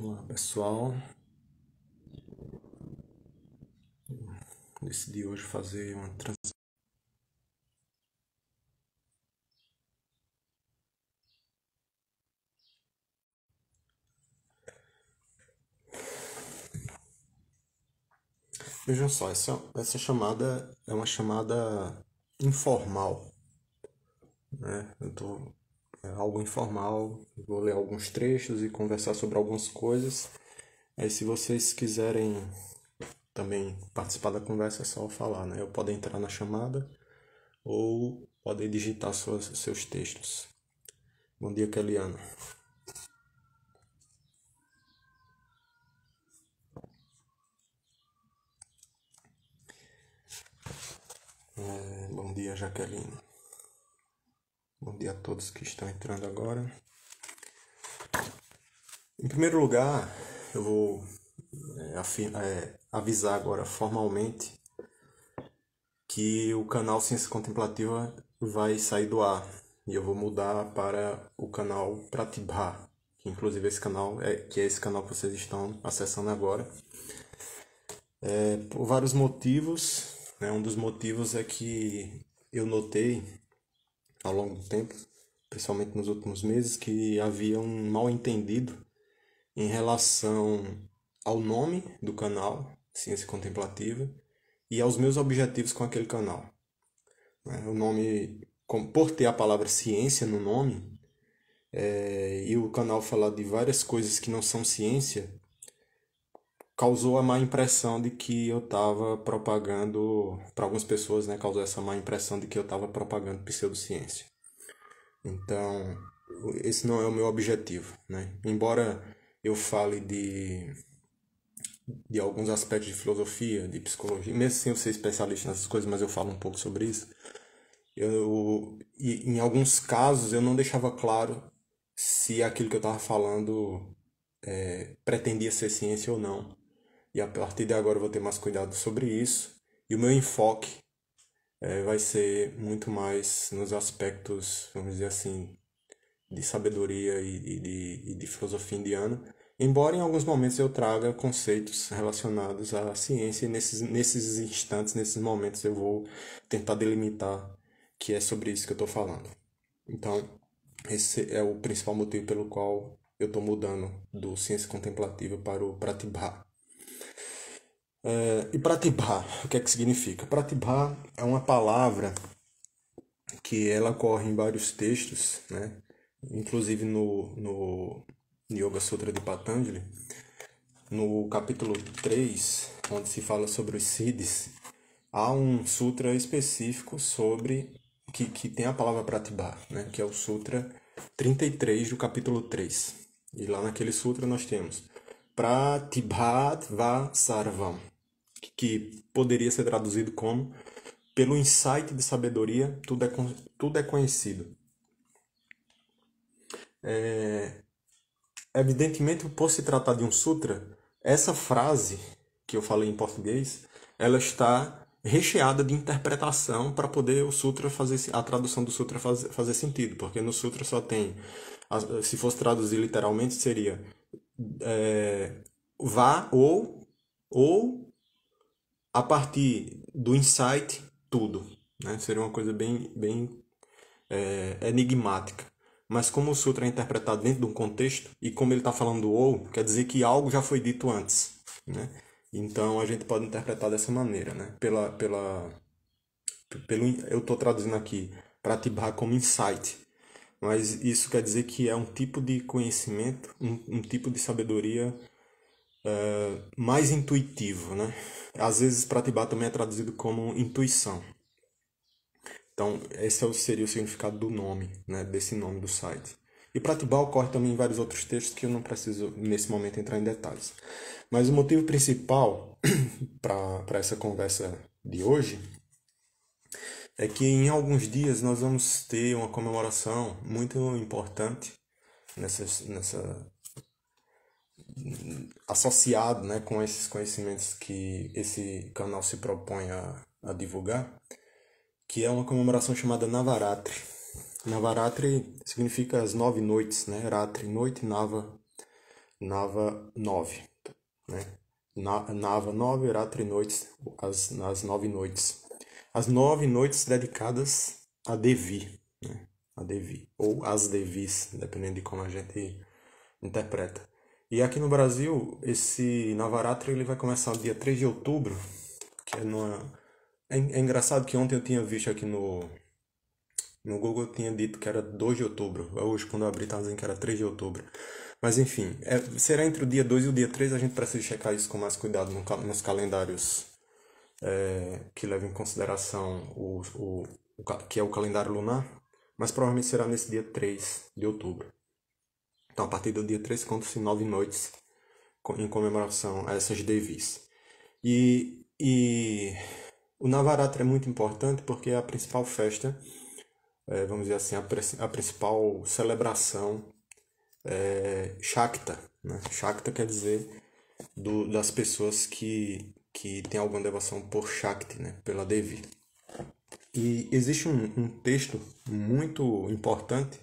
Olá pessoal, decidi hoje fazer uma transição. Vejam só, essa chamada é uma chamada informal, né? É algo informal, vou ler alguns trechos e conversar sobre algumas coisas. Aí se vocês quiserem também participar da conversa é só falar, né? Eu posso entrar na chamada ou podem digitar seus textos. Bom dia, Keliana. Bom dia, Jaqueline. Bom dia a todos que estão entrando agora. Em primeiro lugar, eu vou avisar agora formalmente que o canal Ciência Contemplativa vai sair do ar e eu vou mudar para o canal Pratibha, que inclusive que é esse canal que vocês estão acessando agora. Por vários motivos, né? Um dos motivos é que eu notei ao longo do tempo, principalmente nos últimos meses, que havia um mal-entendido em relação ao nome do canal, Ciência Contemplativa, e aos meus objetivos com aquele canal. O nome, por ter a palavra ciência no nome, e o canal falar de várias coisas que não são ciência, causou a má impressão de que eu estava propagando, para algumas pessoas, né, causou essa má impressão de que eu estava propagando pseudociência. Então, esse não é o meu objetivo, né? Embora eu fale de alguns aspectos de filosofia, de psicologia, mesmo sem eu ser especialista nessas coisas, mas eu falo um pouco sobre isso. E em alguns casos eu não deixava claro se aquilo que eu estava falando pretendia ser ciência ou não. E a partir de agora eu vou ter mais cuidado sobre isso. E o meu enfoque vai ser muito mais nos aspectos, vamos dizer assim, de sabedoria e de filosofia indiana. Embora em alguns momentos eu traga conceitos relacionados à ciência, e nesses instantes, nesses momentos, eu vou tentar delimitar que é sobre isso que eu estou falando. Então, esse é o principal motivo pelo qual eu estou mudando do Ciência Contemplativa para o Pratibha. E Pratibha, o que é que significa? Pratibha é uma palavra que ela ocorre em vários textos, né? Inclusive no Yoga Sutra de Patanjali, no capítulo 3, onde se fala sobre os siddhis, há um sutra específico sobre que tem a palavra Pratibha, né? Que é o Sutra 33 do capítulo 3. E lá naquele sutra nós temos Pratibhatva Sarvam, que poderia ser traduzido como pelo insight de sabedoria, tudo é conhecido. Evidentemente, por se tratar de um sutra, essa frase que eu falei em português, ela está recheada de interpretação para poder o sutra fazer a tradução do sutra fazer sentido, porque no sutra só tem, se fosse traduzir literalmente seria vá ou a partir do insight tudo, né? Seria uma coisa bem enigmática. Mas como o sutra é interpretado dentro de um contexto, e como ele está falando do ou, quer dizer que algo já foi dito antes, né? Então a gente pode interpretar dessa maneira, né? Eu estou traduzindo aqui Pratibha como insight, mas isso quer dizer que é um tipo de conhecimento, um tipo de sabedoria mais intuitivo, né? Às vezes Pratibha também é traduzido como intuição. Então, esse seria o significado do nome, né, desse nome do site. E Pratibha ocorre também em vários outros textos que eu não preciso, nesse momento, entrar em detalhes. Mas o motivo principal para essa conversa de hoje é que em alguns dias nós vamos ter uma comemoração muito importante associado, né, com esses conhecimentos que esse canal se propõe a divulgar, que é uma comemoração chamada Navaratri. Navaratri significa as 9 noites, né? Ratri, noite, Nava, Nava 9, né? Nava 9, Ratri noites, as 9 noites. As 9 noites dedicadas a Devi, né? A Devi, ou as Devis, dependendo de como a gente interpreta. E aqui no Brasil, esse Navaratri ele vai começar no dia 3 de outubro, que é numa... É engraçado que ontem eu tinha visto aqui no Google, eu tinha dito que era 2 de outubro. Hoje, quando eu abri, estava dizendo que era 3 de outubro. Mas enfim, será entre o dia 2 e o dia 3. A gente precisa checar isso com mais cuidado nos calendários que levam em consideração que é o calendário lunar. Mas provavelmente será nesse dia 3 de outubro. Então, a partir do dia 3 contam-se 9 noites em comemoração a essas devis. E o Navaratri é muito importante porque é a principal festa, vamos dizer assim, a principal celebração Shakta, né? Shakta quer dizer das pessoas que têm alguma devoção por Shakti, né? Pela Devi. E existe um texto muito importante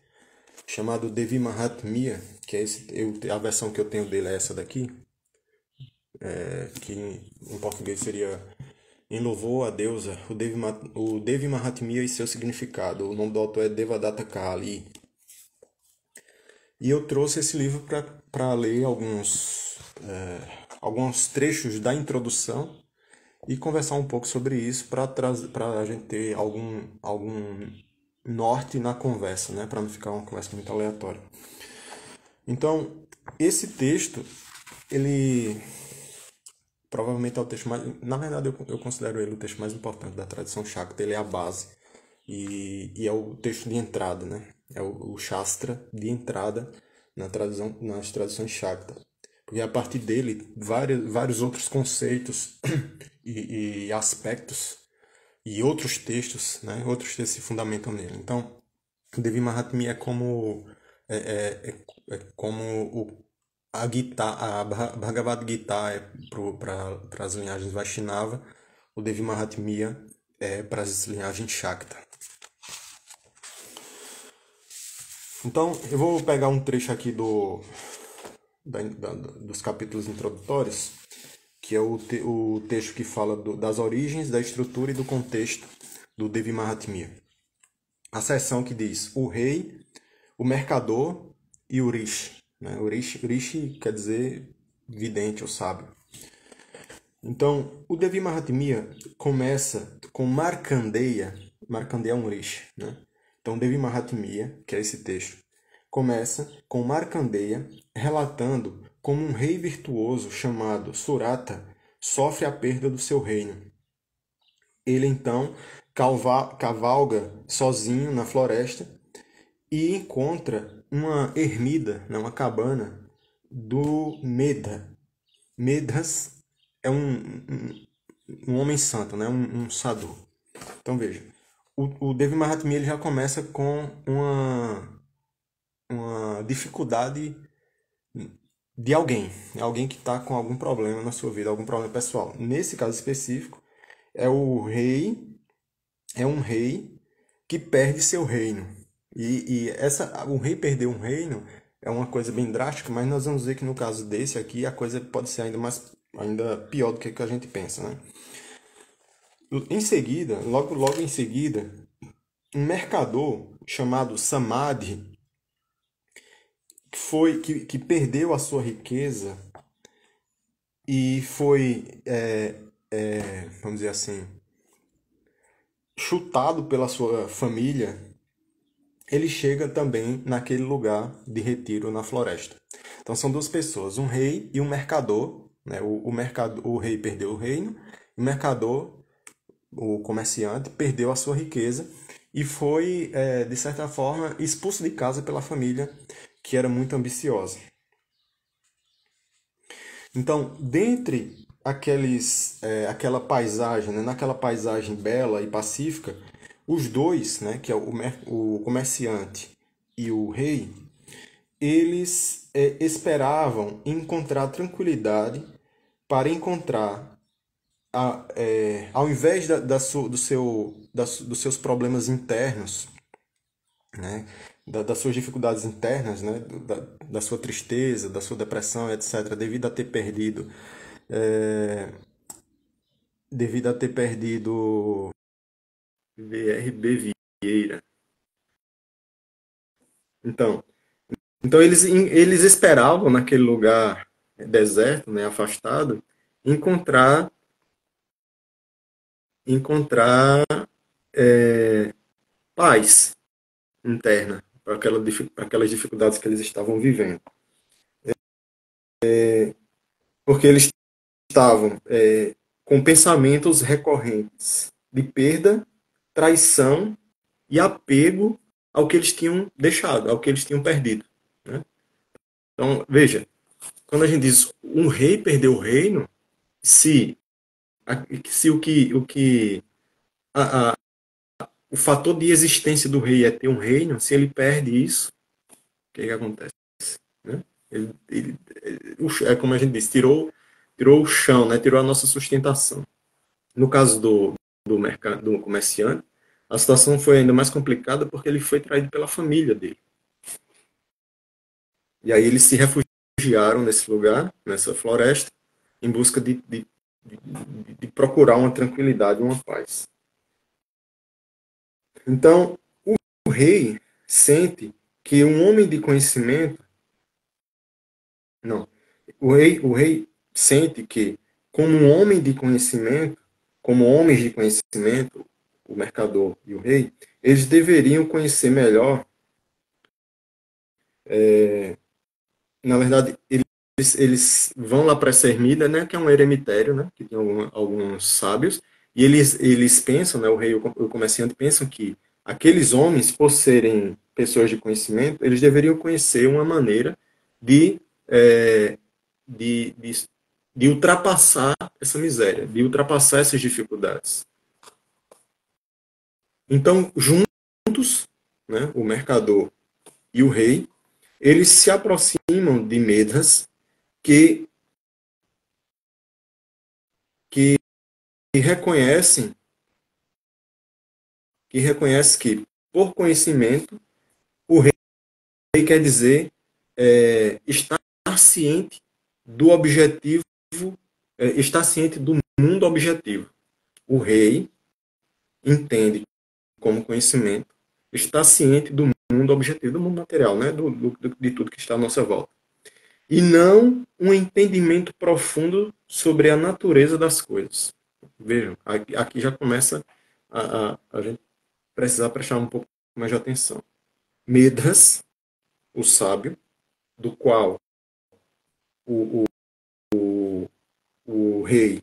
chamado Devi Mahatmya, que é a versão que eu tenho dele é essa daqui, que em português seria Em Louvor a Deusa, o Devi Mahatmya e seu significado. O nome do autor é Devadatta Kali. E eu trouxe esse livro para ler alguns trechos da introdução e conversar um pouco sobre isso para a gente ter algum norte na conversa, né? Para não ficar uma conversa muito aleatória. Então, esse texto, ele provavelmente é o texto mais... Na verdade, eu considero ele o texto mais importante da tradição Shakta. Ele é a base e é o texto de entrada, né? É o Shastra de entrada nas tradições Shakta. Porque a partir dele, vários outros conceitos e aspectos e outros textos, né? Outros textos se fundamentam nele. Então, Devi Mahatmya é como a Bhagavad Gita é para as linhagens Vaishnava, o Devi Mahatmya é para as linhagens Shakta. Então, eu vou pegar um trecho aqui dos capítulos introdutórios, que é o texto que fala das origens, da estrutura e do contexto do Devi Mahatmya. A seção que diz o rei, o mercador e o rishi. Né? O rishi quer dizer vidente ou sábio. Então, o Devi Mahatmya começa com Markandeya. Markandeya é um rishi. Né? Então, Devi Mahatmya, que é esse texto, começa com Markandeya relatando como um rei virtuoso chamado Surata sofre a perda do seu reino. Ele então cavalga sozinho na floresta e encontra uma ermida, uma cabana do Medha. Medhas é um homem santo, né? um sadhu. Então veja, o Devi Mahatmya ele já começa com uma dificuldade de alguém que está com algum problema na sua vida, algum problema pessoal. Nesse caso específico, é um rei que perde seu reino. O rei perder um reino é uma coisa bem drástica, mas nós vamos ver que no caso desse aqui a coisa pode ser ainda pior do que a gente pensa, né? Em seguida, logo em seguida, um mercador chamado Samadhi que perdeu a sua riqueza e foi, vamos dizer assim, chutado pela sua família, ele chega também naquele lugar de retiro na floresta. Então são duas pessoas, um rei e um mercador. Né? O rei perdeu o reino, o mercador, o comerciante, perdeu a sua riqueza e foi, de certa forma, expulso de casa pela família, que era muito ambiciosa. Então, dentre aquela paisagem, né, naquela paisagem bela e pacífica, os dois, né, que é o comerciante e o rei, eles esperavam encontrar tranquilidade para encontrar, ao invés dos seus problemas internos, né, das suas dificuldades internas, né? Da sua tristeza, da sua depressão, etc., é, devido a ter perdido VRB Vieira. Então, então eles esperavam naquele lugar deserto, né, afastado, encontrar encontrar paz interna para aquelas dificuldades que eles estavam vivendo. Porque eles estavam com pensamentos recorrentes de perda, traição e apego ao que eles tinham deixado, ao que eles tinham perdido. Né? Então, veja, quando a gente diz um rei perdeu o reino, se, se o fator de existência do rei é ter um reino, se ele perde isso, o que acontece? Né? É como a gente disse, tirou o chão, né? Tirou a nossa sustentação. No caso do comerciante, a situação foi ainda mais complicada porque ele foi traído pela família dele. E aí eles se refugiaram nesse lugar, nessa floresta, em busca de procurar uma tranquilidade, uma paz. Então, o rei sente que um homem de conhecimento. Não. O rei sente que, como um homem de conhecimento, como homens de conhecimento, o mercador e o rei, eles deveriam conhecer melhor. Na verdade, eles vão lá para essa ermida, né, que é um eremitério, né, que tem alguns sábios, e eles pensam, né, o rei e o comerciante pensam que aqueles homens, por serem pessoas de conhecimento, eles deveriam conhecer uma maneira de, é, de, de ultrapassar essa miséria, de ultrapassar essas dificuldades. Então, juntos, né, o mercador e o rei, eles se aproximam de Medras, que, que reconhecem que, por conhecimento, o rei quer dizer estar ciente do objetivo, estar ciente do mundo objetivo. O rei entende como conhecimento, está ciente do mundo objetivo, do mundo material, né? De tudo que está à nossa volta. E não um entendimento profundo sobre a natureza das coisas. Vejam, aqui já começa a gente precisar prestar um pouco mais de atenção. Medras, o sábio, do qual o, o, o rei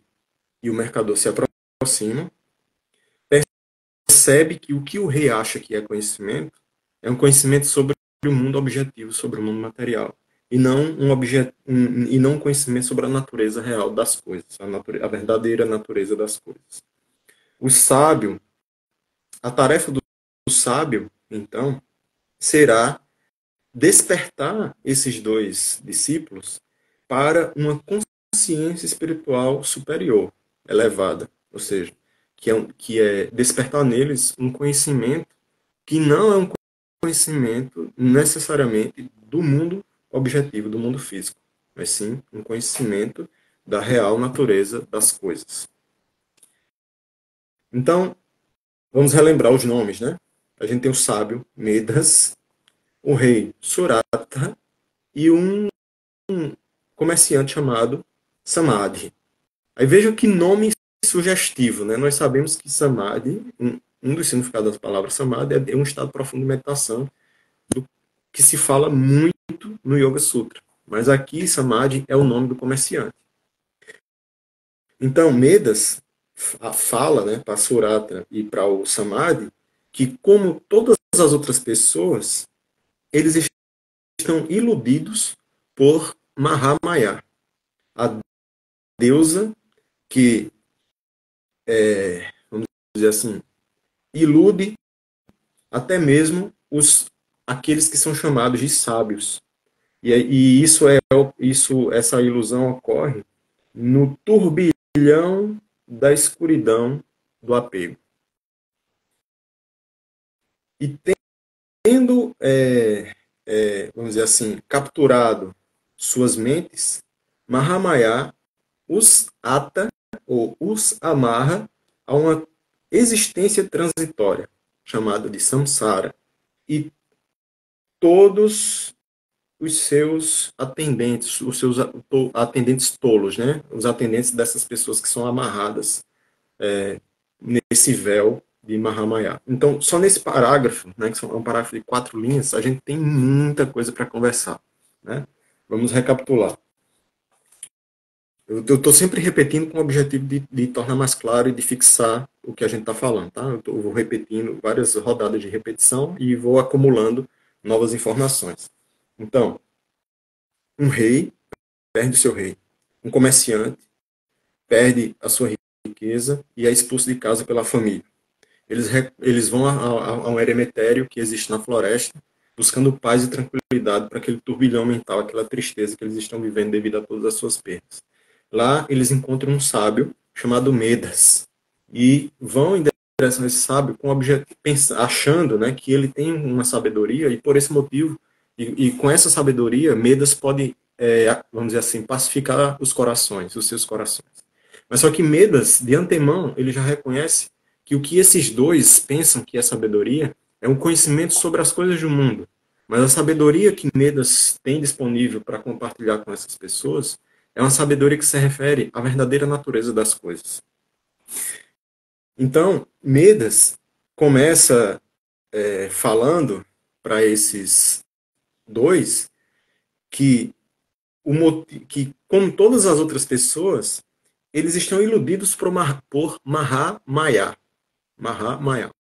e o mercador se aproximam, percebe que o rei acha que é conhecimento é um conhecimento sobre o mundo objetivo, sobre o mundo material, e não e não um conhecimento sobre a natureza real das coisas, a verdadeira natureza das coisas. O sábio, a tarefa do sábio, então, será despertar esses dois discípulos para uma consciência espiritual superior, elevada, ou seja, que é despertar neles um conhecimento que não é um conhecimento necessariamente do mundo objetivo, do mundo físico, mas sim um conhecimento da real natureza das coisas. Então, vamos relembrar os nomes, né? A gente tem o sábio Medras, o rei Surata e um comerciante chamado Samadhi. Aí vejam que nome sugestivo, né? Nós sabemos que Samadhi, um dos significados da palavra Samadhi é um estado profundo de meditação que se fala muito no Yoga Sutra. Mas aqui Samadhi é o nome do comerciante. Então Medas fala, né, para Surata e para o Samadhi, que como todas as outras pessoas, eles estão iludidos por Mahamaya, a deusa que, vamos dizer assim, ilude até mesmo aqueles que são chamados de sábios. E essa ilusão ocorre no turbilhão da escuridão do apego. E tendo, vamos dizer assim, capturado suas mentes, Mahamaya os ata ou os amarra a uma existência transitória, chamada de samsara, e todos os seus atendentes, os seus atendentes tolos, né? Os atendentes dessas pessoas que são amarradas nesse véu de Mahamaya. Então, só nesse parágrafo, né, que é um parágrafo de 4 linhas, a gente tem muita coisa para conversar. Né? Vamos recapitular. Eu estou sempre repetindo com o objetivo de tornar mais claro e de fixar o que a gente está falando. Tá? Eu vou repetindo várias rodadas de repetição e vou acumulando novas informações. Então, um rei perde o seu rei. Um comerciante perde a sua riqueza e é expulso de casa pela família. Eles vão a um eremetério que existe na floresta, buscando paz e tranquilidade para aquele turbilhão mental, aquela tristeza que eles estão vivendo devido a todas as suas perdas. Lá eles encontram um sábio chamado Medas e vão em direção a esse sábio com achando, né, que ele tem uma sabedoria e por esse motivo e com essa sabedoria Medas pode, vamos dizer assim, pacificar os corações, os seus corações. Mas só que Medas, de antemão, ele já reconhece que o que esses dois pensam que é sabedoria é um conhecimento sobre as coisas do mundo. Mas a sabedoria que Medas tem disponível para compartilhar com essas pessoas é uma sabedoria que se refere à verdadeira natureza das coisas. Então, Medas começa falando para esses dois que, que, como todas as outras pessoas, eles estão iludidos por Mahamaya. Mahamaya.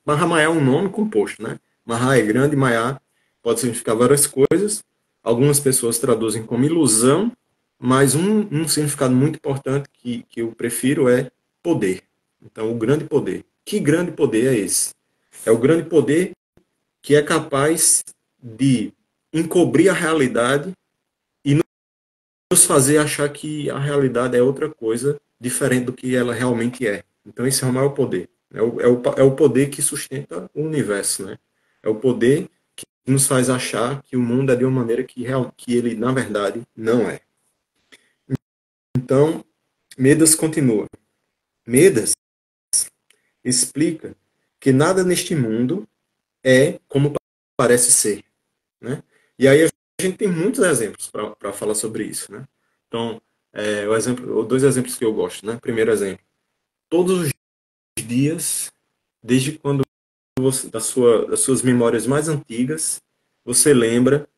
Mahamaya é um nome composto, né? Maha é grande, Maya pode significar várias coisas. Algumas pessoas traduzem como ilusão, mas um significado muito importante que eu prefiro é poder. Então, o grande poder. Que grande poder é esse? É o grande poder que é capaz de encobrir a realidade e nos fazer achar que a realidade é outra coisa diferente do que ela realmente é. Então, esse é o maior poder. É o poder que sustenta o universo. Né? É o poder que nos faz achar que o mundo é de uma maneira que ele, na verdade, não é. Então, Medas continua. Medas explica que nada neste mundo é como parece ser. Né? E aí a gente tem muitos exemplos para falar sobre isso. Né? Então, dois exemplos que eu gosto. Né? Primeiro exemplo. Todos os dias, desde quando das suas memórias mais antigas, você lembra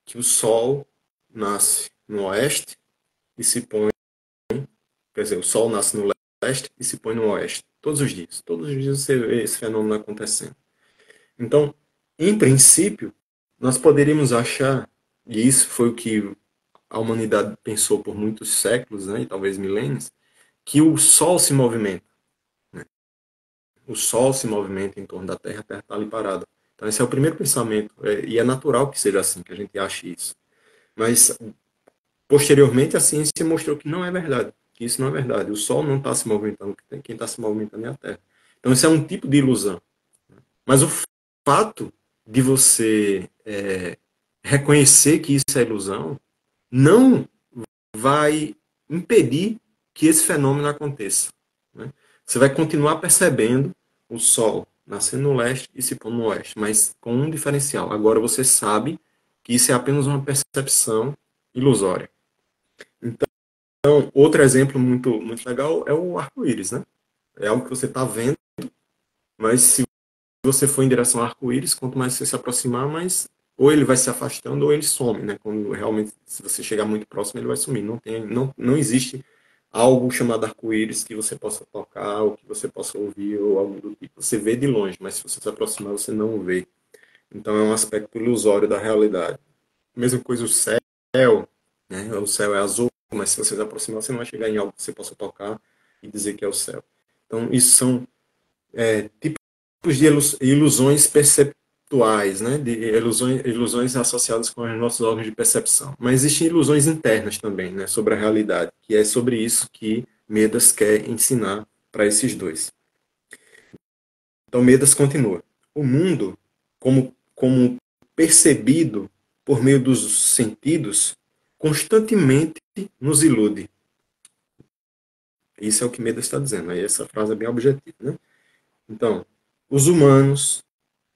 que o Sol nasce no oeste e se põe, quer dizer, o Sol nasce no leste e se põe no oeste. Todos os dias você vê esse fenômeno acontecendo. Então, em princípio, nós poderíamos achar, e isso foi o que a humanidade pensou por muitos séculos, né, e talvez milênios, que o Sol se movimenta. O Sol se movimenta em torno da Terra, a Terra está ali parada. Então esse é o primeiro pensamento, e é natural que seja assim, que a gente ache isso. Mas, posteriormente, a ciência mostrou que não é verdade, que isso não é verdade. O Sol não está se movimentando, quem está se movimentando é a Terra. Então isso é um tipo de ilusão. Mas o fato de você reconhecer que isso é ilusão não vai impedir que esse fenômeno aconteça. Né? Você vai continuar percebendo o Sol nascendo no leste e se pondo no oeste, mas com um diferencial. Agora você sabe que isso é apenas uma percepção ilusória. Então, outro exemplo muito legal é o arco-íris, né? É algo que você está vendo, mas se você for em direção ao arco-íris, quanto mais você se aproximar, mais ou ele vai se afastando ou ele some, né? Quando realmente, se você chegar muito próximo, ele vai sumir. Não existe algo chamado arco-íris que você possa tocar, ou que você possa ouvir, ou algo do tipo. Você vê de longe, mas se você se aproximar, você não o vê. Então é um aspecto ilusório da realidade. Mesma coisa o céu, né? O céu é azul, mas se você se aproximar, você não vai chegar em algo que você possa tocar e dizer que é o céu. Então isso são tipos de ilusões perceptuais, né? De ilusões associadas com os nossos órgãos de percepção. Mas existem ilusões internas também, né? Sobre a realidade, que é sobre isso que Medas quer ensinar para esses dois. Então Medas continua. o mundo, como percebido por meio dos sentidos, constantemente nos ilude. Isso é o que Medas está dizendo. Aí essa frase é bem objetiva, né? Então, os humanos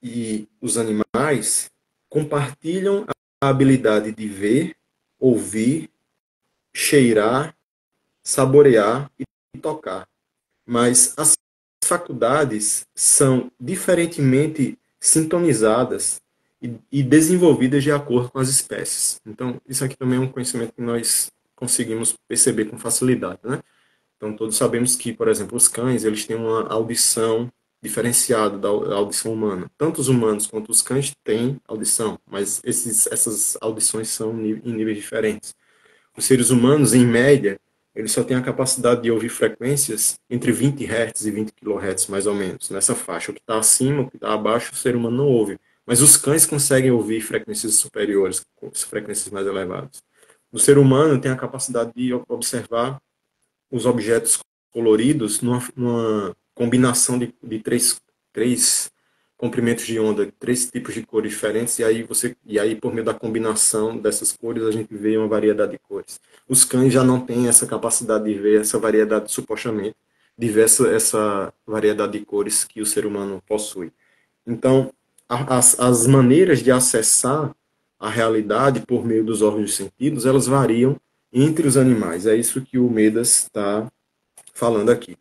e os animais compartilham a habilidade de ver, ouvir, cheirar, saborear e tocar. Mas as faculdades são diferentemente sintonizadas e desenvolvidas de acordo com as espécies. Então, isso aqui também é um conhecimento que nós conseguimos perceber com facilidade, né? Então, todos sabemos que, por exemplo, os cães, eles têm uma audição diferenciada da audição humana. Tanto os humanos quanto os cães têm audição, mas essas audições são em níveis diferentes. Os seres humanos, em média, eles só têm a capacidade de ouvir frequências entre 20 Hz e 20 kHz, mais ou menos, nessa faixa. O que está acima, o que está abaixo, o ser humano não ouve. Mas os cães conseguem ouvir frequências superiores, frequências mais elevadas. O ser humano tem a capacidade de observar os objetos coloridos numa combinação de três comprimentos de onda, três tipos de cores diferentes, e aí por meio da combinação dessas cores a gente vê uma variedade de cores. Os cães já não têm essa capacidade de ver essa variedade, supostamente, de ver essa variedade de cores que o ser humano possui. Então, as maneiras de acessar a realidade por meio dos órgãos de sentidos, elas variam entre os animais. É isso que o Medas está falando aqui.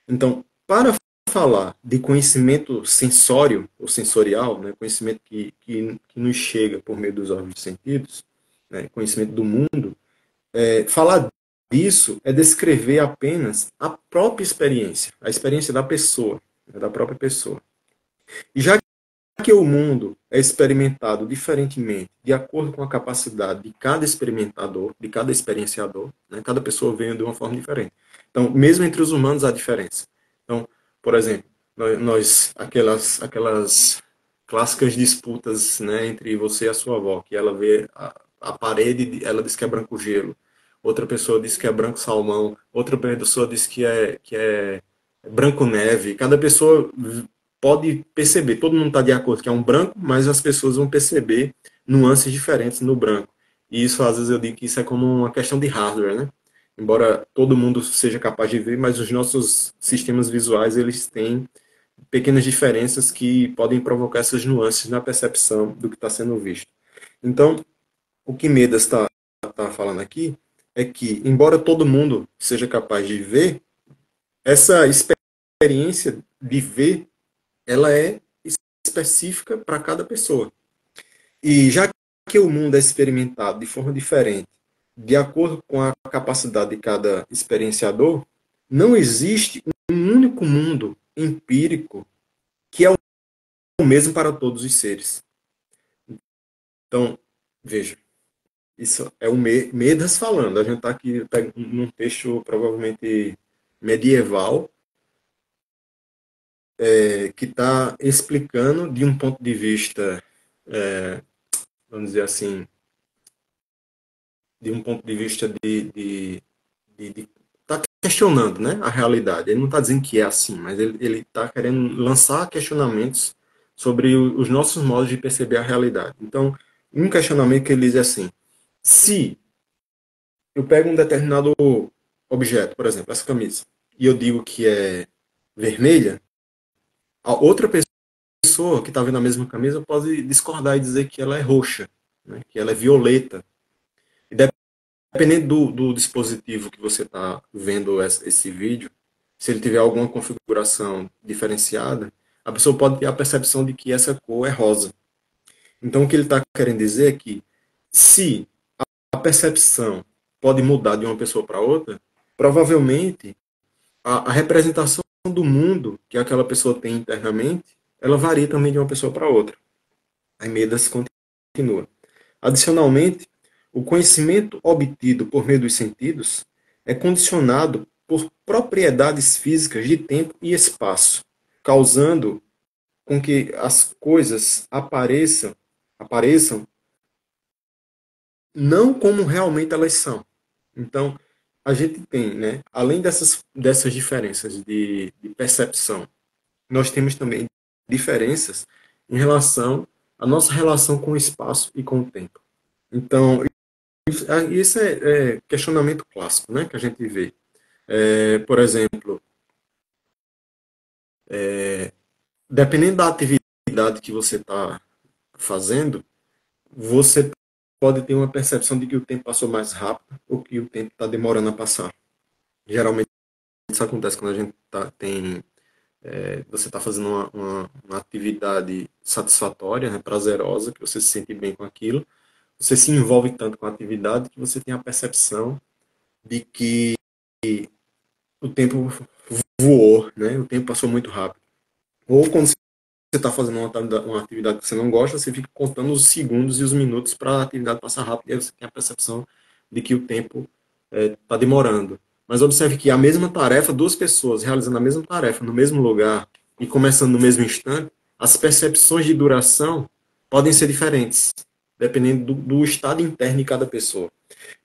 Então, para falar de conhecimento sensório ou sensorial, né, conhecimento que nos chega por meio dos órgãos de sentidos, né, conhecimento do mundo, falar disso é descrever apenas a própria experiência, a experiência da pessoa, né, da própria pessoa. E já que o mundo é experimentado diferentemente, de acordo com a capacidade de cada experimentador, de cada experienciador, né? Cada pessoa vem de uma forma diferente. Então, mesmo entre os humanos há diferença. Então, por exemplo, aquelas clássicas disputas, né, entre você e a sua avó, que ela vê a parede, ela diz que é branco gelo, outra pessoa diz que é branco salmão, outra pessoa diz que é branco neve. Cada pessoa pode perceber, todo mundo está de acordo que é um branco, mas as pessoas vão perceber nuances diferentes no branco. E isso, às vezes, eu digo que isso é como uma questão de hardware, né? Embora todo mundo seja capaz de ver, mas os nossos sistemas visuais, eles têm pequenas diferenças que podem provocar essas nuances na percepção do que está sendo visto. Então, o que Medas está falando aqui é que, embora todo mundo seja capaz de ver, essa experiência de ver ela é específica para cada pessoa. E já que o mundo é experimentado de forma diferente, de acordo com a capacidade de cada experienciador, não existe um único mundo empírico que é o mesmo para todos os seres. Então, veja, isso é o Medas falando. A gente está aqui num texto provavelmente medieval, que está explicando de um ponto de vista, vamos dizer assim, de um ponto de vista de tá questionando, né, a realidade. Ele não está dizendo que é assim, mas ele está querendo lançar questionamentos sobre os nossos modos de perceber a realidade. Então, um questionamento que ele diz é assim: se eu pego um determinado objeto, por exemplo, essa camisa, e eu digo que é vermelha, a outra pessoa que está vendo a mesma camisa pode discordar e dizer que ela é roxa, né, que ela é violeta. E dependendo do dispositivo que você está vendo esse vídeo, se ele tiver alguma configuração diferenciada, a pessoa pode ter a percepção de que essa cor é rosa. Então, o que ele está querendo dizer é que, se a percepção pode mudar de uma pessoa para outra, provavelmente a representação do mundo que aquela pessoa tem internamente, ela varia também de uma pessoa para outra. Aí Medas continua. Adicionalmente, o conhecimento obtido por meio dos sentidos é condicionado por propriedades físicas de tempo e espaço, causando com que as coisas apareçam não como realmente elas são. Então, a gente tem, né, além dessas diferenças de percepção, nós temos também diferenças em relação à nossa relação com o espaço e com o tempo. Então, isso é questionamento clássico, né, que a gente vê. Por exemplo, dependendo da atividade que você está fazendo, você pode ter uma percepção de que o tempo passou mais rápido ou que o tempo está demorando a passar. Geralmente isso acontece quando a gente você está fazendo uma atividade satisfatória, né, prazerosa, que você se sente bem com aquilo, você se envolve tanto com a atividade que você tem a percepção de que o tempo voou, né? O tempo passou muito rápido. Ou quando você está fazendo uma atividade que você não gosta, você fica contando os segundos e os minutos para a atividade passar rápido, e aí você tem a percepção de que o tempo está demorando. Mas observe que a mesma tarefa, duas pessoas realizando a mesma tarefa no mesmo lugar e começando no mesmo instante, as percepções de duração podem ser diferentes, dependendo do estado interno de cada pessoa.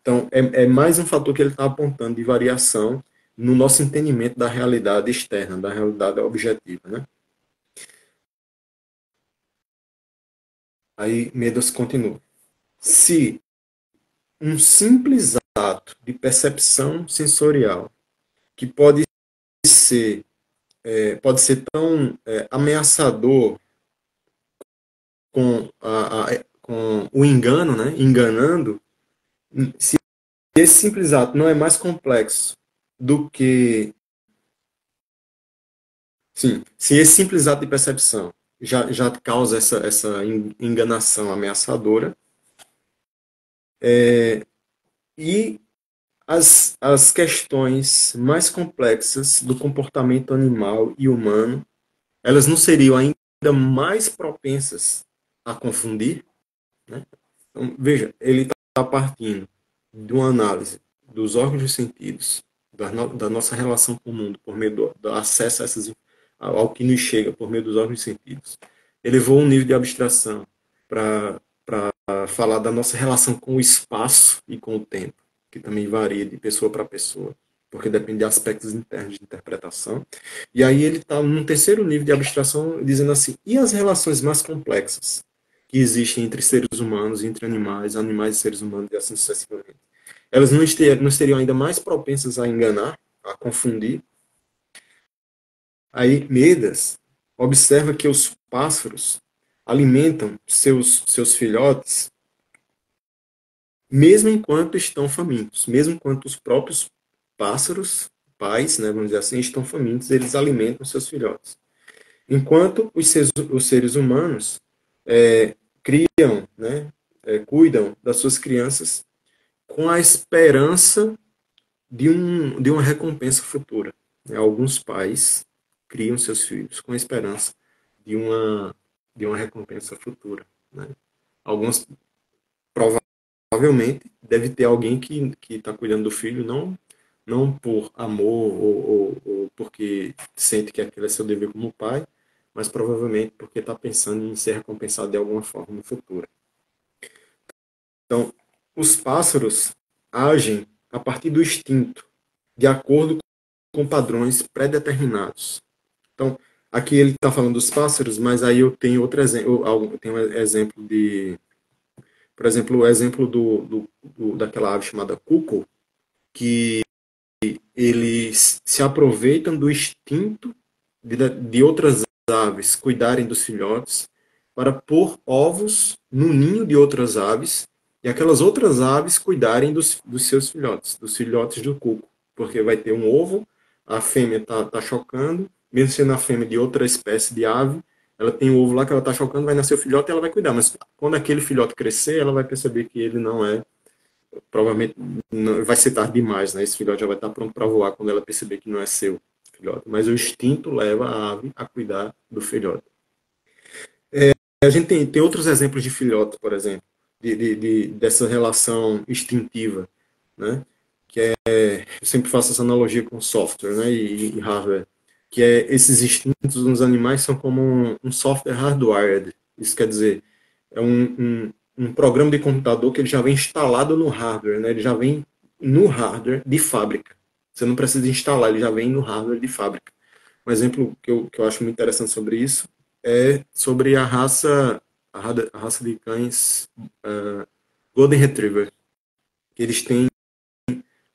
Então, é mais um fator que ele está apontando de variação no nosso entendimento da realidade externa, da realidade objetiva, né? Aí Meadows continua. Se um simples ato de percepção sensorial, que ser, pode ser tão ameaçador com o engano, né? Enganando, se esse simples ato não é mais complexo do que. Sim, se esse simples ato de percepção já causa essa enganação ameaçadora, e as questões mais complexas do comportamento animal e humano, elas não seriam ainda mais propensas a confundir, né? Então, veja, ele está partindo de uma análise dos órgãos dos sentidos, da nossa relação com o mundo, por meio do acesso ao que nos chega por meio dos órgãos dos sentidos. Elevou um nível de abstração para falar da nossa relação com o espaço e com o tempo, que também varia de pessoa para pessoa, porque depende de aspectos internos de interpretação. E aí ele está num terceiro nível de abstração, dizendo assim, e as relações mais complexas que existem entre seres humanos, entre animais, animais e seres humanos, e assim sucessivamente? Elas não estariam ainda mais propensas a enganar, a confundir? Aí Medas observa que os pássaros alimentam seus filhotes mesmo enquanto estão famintos, mesmo enquanto os próprios pássaros, pais, né, vamos dizer assim, estão famintos, eles alimentam seus filhotes. Enquanto os seres humanos criam, né, cuidam das suas crianças com a esperança de uma recompensa futura. Alguns pais criam seus filhos com a esperança de de uma recompensa futura. Né? Alguns provavelmente deve ter alguém que está cuidando do filho, não por amor ou porque sente que aquele é seu dever como pai, mas provavelmente porque está pensando em ser recompensado de alguma forma no futuro. Então, os pássaros agem a partir do instinto, de acordo com padrões pré-determinados. Então, aqui ele está falando dos pássaros, mas aí eu tenho outro exemplo, eu tenho um exemplo por exemplo, o exemplo daquela ave chamada cuco, que eles se aproveitam do instinto de outras aves cuidarem dos filhotes para pôr ovos no ninho de outras aves e aquelas outras aves cuidarem dos seus filhotes, dos filhotes do cuco, porque vai ter um ovo, a fêmea está chocando, mesmo sendo a fêmea de outra espécie de ave, ela tem um ovo lá que ela está chocando, vai nascer o filhote e ela vai cuidar, mas quando aquele filhote crescer, ela vai perceber que ele não é, provavelmente não, vai ser tarde demais, né? Esse filhote já vai estar pronto para voar quando ela perceber que não é seu filhote, mas o instinto leva a ave a cuidar do filhote. A gente tem outros exemplos de filhote, por exemplo, dessa relação instintiva, né? Eu sempre faço essa analogia com software, né? E hardware, que é esses instintos nos animais são como um software hardwired. Isso quer dizer, é um programa de computador que ele já vem instalado no hardware, né? Ele já vem no hardware de fábrica. Você não precisa instalar, ele já vem no hardware de fábrica. Um exemplo que eu acho muito interessante sobre isso é sobre a raça de cães Golden Retriever, que eles têm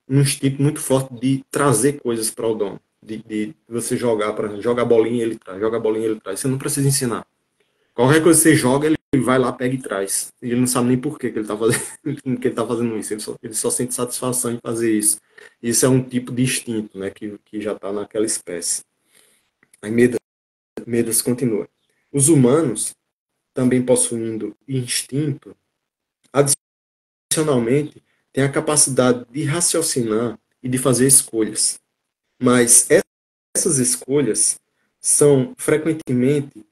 um instinto muito forte de trazer coisas para o dono. De você jogar, por exemplo, joga a bolinha ele traz, joga a bolinha ele traz. Você não precisa ensinar. Qualquer coisa que você joga, ele vai lá, pega e traz. E ele não sabe nem por que ele está fazendo, que ele tá fazendo isso. Ele só sente satisfação em fazer isso. Isso é um tipo de instinto, né, que já está naquela espécie. Aí Medas continua. Os humanos, também possuindo instinto, adicionalmente, têm a capacidade de raciocinar e de fazer escolhas. Mas essas escolhas são frequentemente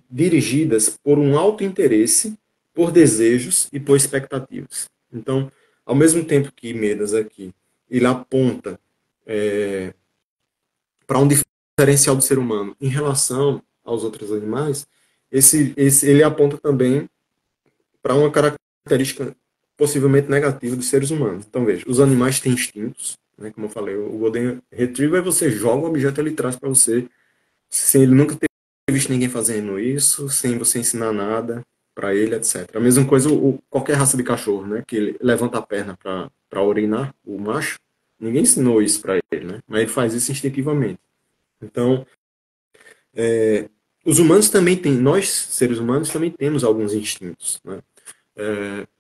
dirigidas por um alto interesse, por desejos e por expectativas. Então, ao mesmo tempo que Medas aqui, ele aponta para um diferencial do ser humano em relação aos outros animais, ele aponta também para uma característica possivelmente negativa dos seres humanos. Então, veja, os animais têm instintos, né, como eu falei, o Golden Retriever, você joga o objeto, ele traz para você, sem ele nunca ter visto ninguém fazendo isso, sem você ensinar nada para ele, etc. A mesma coisa qualquer raça de cachorro, né, que ele levanta a perna para urinar, o macho, ninguém ensinou isso para ele, né, mas ele faz isso instintivamente. Então, os humanos também têm, nós, seres humanos, também temos alguns instintos, né?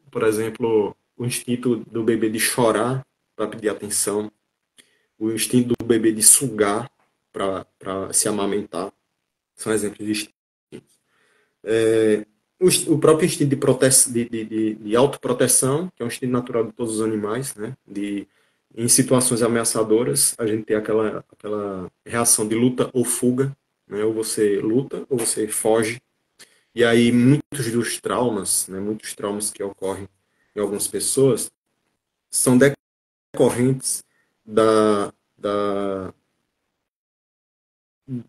Por exemplo, o instinto do bebê de chorar para pedir atenção, o instinto do bebê de sugar para se amamentar, são exemplos de instintos. O próprio instinto de autoproteção, que é um instinto natural de todos os animais, né? Em situações ameaçadoras, a gente tem aquela reação de luta ou fuga, né? Ou você luta ou você foge. E aí muitos dos traumas, né? Muitos traumas que ocorrem em algumas pessoas são decorrentes da,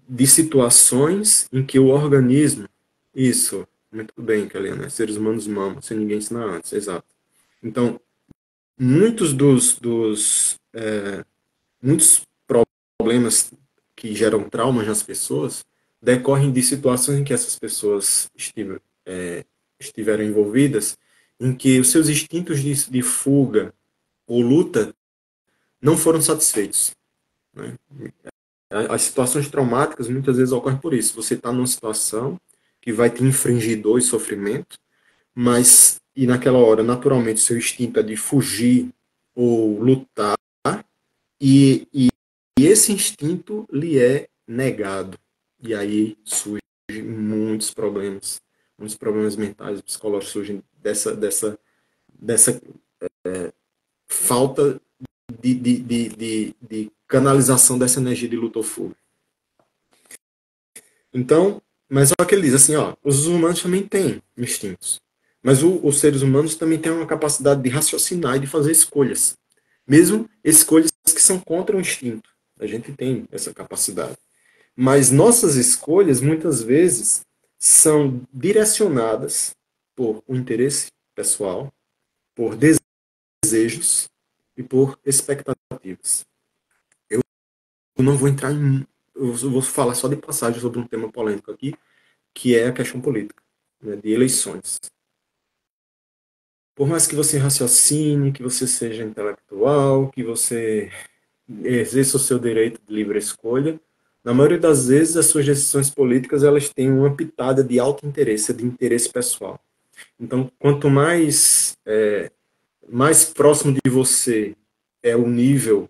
de situações em que o organismo, isso, muito bem, Kalina, né? Seres humanos mamam, sem ninguém ensinar antes, exato. Então, muitos muitos problemas que geram traumas nas pessoas decorrem de situações em que essas pessoas estiveram envolvidas, em que os seus instintos de fuga ou luta não foram satisfeitos, né? As situações traumáticas muitas vezes ocorrem por isso. Você está numa situação que vai te infringir dor e sofrimento, mas e naquela hora, naturalmente, seu instinto é de fugir ou lutar, e esse instinto lhe é negado. E aí surgem muitos problemas mentais, psicológicos surgem dessa falta de canalização dessa energia de luta ou fuga. Então, mas só que ele diz assim, ó, os humanos também têm instintos. Mas os seres humanos também têm uma capacidade de raciocinar e de fazer escolhas. Mesmo escolhas que são contra o instinto. A gente tem essa capacidade. Mas nossas escolhas, muitas vezes, são direcionadas por um interesse pessoal, por desejos e por expectativas. Eu não vou entrar em. Eu vou falar só de passagem sobre um tema polêmico aqui, que é a questão política, né, de eleições. Por mais que você raciocine, que você seja intelectual, que você exerça o seu direito de livre escolha, na maioria das vezes as suas decisões políticas elas têm uma pitada de alto interesse, de interesse pessoal. Então, quanto mais próximo de você é o nível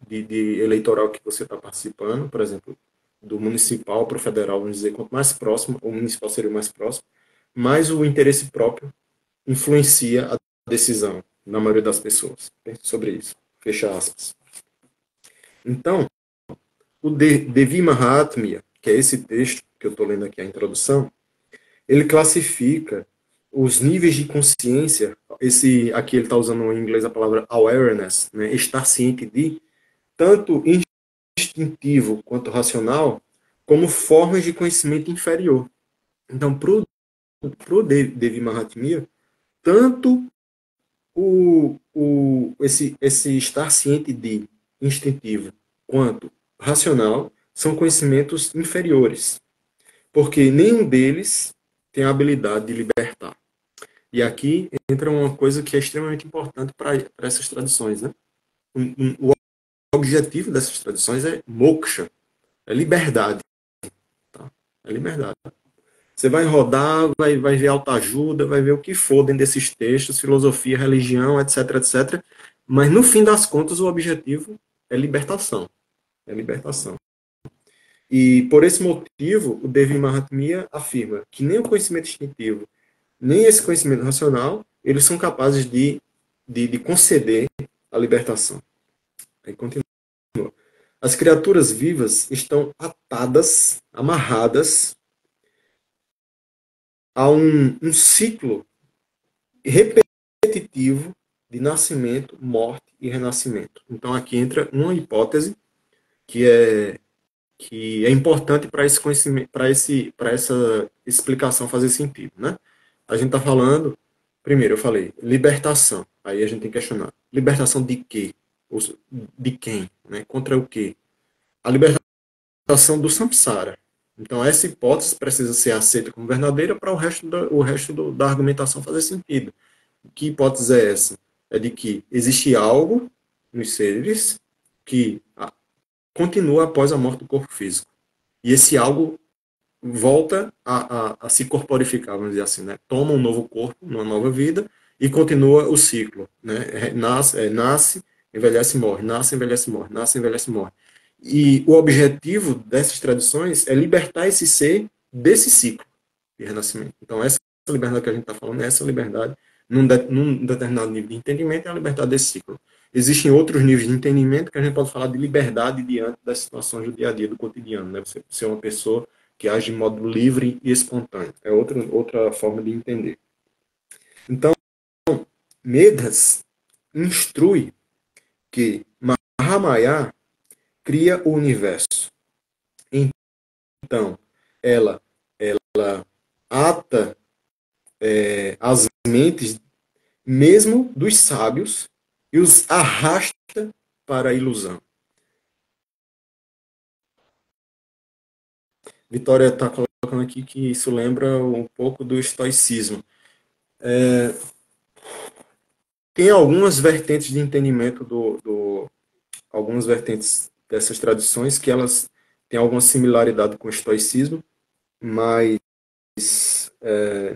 de eleitoral que você está participando, por exemplo, do municipal para o federal, vamos dizer, quanto mais próximo, o municipal seria o mais próximo, mais o interesse próprio influencia a decisão na maioria das pessoas. Pense sobre isso. Fecha aspas. Então, o Devi Mahatmya, que é esse texto que eu estou lendo aqui, a introdução, ele classifica os níveis de consciência, aqui ele está usando em inglês a palavra awareness, né, estar ciente de, tanto instintivo quanto racional, como formas de conhecimento inferior. Então, para o Devi Mahatmya, tanto esse estar ciente de instintivo quanto racional são conhecimentos inferiores. porque nenhum deles tem a habilidade de libertar. E aqui entra uma coisa que é extremamente importante para essas tradições, né? O objetivo dessas tradições é moksha, é liberdade, tá? É liberdade. Você vai rodar, vai ver autoajuda, vai ver o que for dentro desses textos, filosofia, religião, etc, etc. Mas no fim das contas, o objetivo é libertação. É libertação. E por esse motivo, o Devi Mahatmya afirma que nem o conhecimento instintivo, nem esse conhecimento racional, eles são capazes de conceder a libertação. Aí continua. As criaturas vivas estão atadas, amarradas a um ciclo repetitivo de nascimento, morte e renascimento. Então aqui entra uma hipótese que é importante para esse conhecimento, para essa explicação fazer sentido, né? A gente está falando, primeiro eu falei libertação. Aí a gente tem que questionar, libertação de quê? De quem? Né? Contra o quê? A libertação do samsara. Então essa hipótese precisa ser aceita como verdadeira para o resto da argumentação fazer sentido. Que hipótese é essa? É de que existe algo nos seres que continua após a morte do corpo físico. E esse algo volta a se corporificar, vamos dizer assim, né? Toma um novo corpo, uma nova vida, e continua o ciclo. Né? Nasce, envelhece e morre, nasce, envelhece e morre, nasce, envelhece e morre. E o objetivo dessas tradições é libertar esse ser desse ciclo de renascimento. Então, essa liberdade que a gente está falando, essa liberdade, num determinado nível de entendimento, é a liberdade desse ciclo. Existem outros níveis de entendimento que a gente pode falar de liberdade diante das situações do dia a dia, do cotidiano. Né? Você ser uma pessoa que age de modo livre e espontâneo. É outra forma de entender. Então, Medas instrui que Mahamaya cria o universo. Então, ela ata as mentes mesmo dos sábios e os arrasta para a ilusão. Vitória está colocando aqui que isso lembra um pouco do estoicismo. Tem algumas vertentes de entendimento algumas vertentes dessas tradições que elas têm alguma similaridade com o estoicismo, mas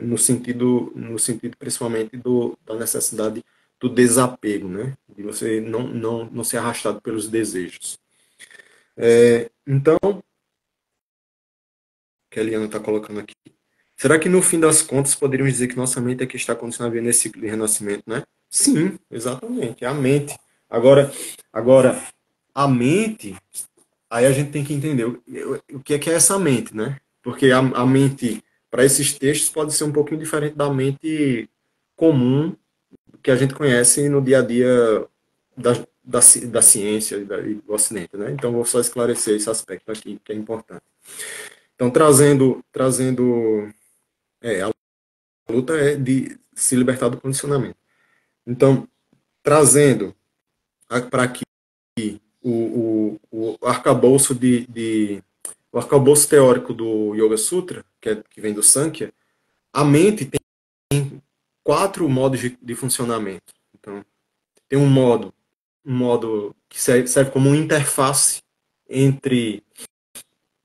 no sentido principalmente da necessidade do desapego, né? De você não ser arrastado pelos desejos. Então, que a Eliana está colocando aqui. Será que no fim das contas poderíamos dizer que nossa mente é que está condicionada a viver nesse ciclo de renascimento, né? Sim, exatamente, é a mente. Agora, a mente, aí a gente tem que entender o que é essa mente, né? Porque a mente, para esses textos, pode ser um pouquinho diferente da mente comum que a gente conhece no dia a dia da ciência e do Ocidente, né? Então, vou só esclarecer esse aspecto aqui, que é importante. Então, a luta é de se libertar do condicionamento. Então, trazendo para aqui o arcabouço o arcabouço teórico do Yoga Sutra, que vem do Sankhya, a mente tem 4 modos de funcionamento. Então, tem um modo que serve como uma interface entre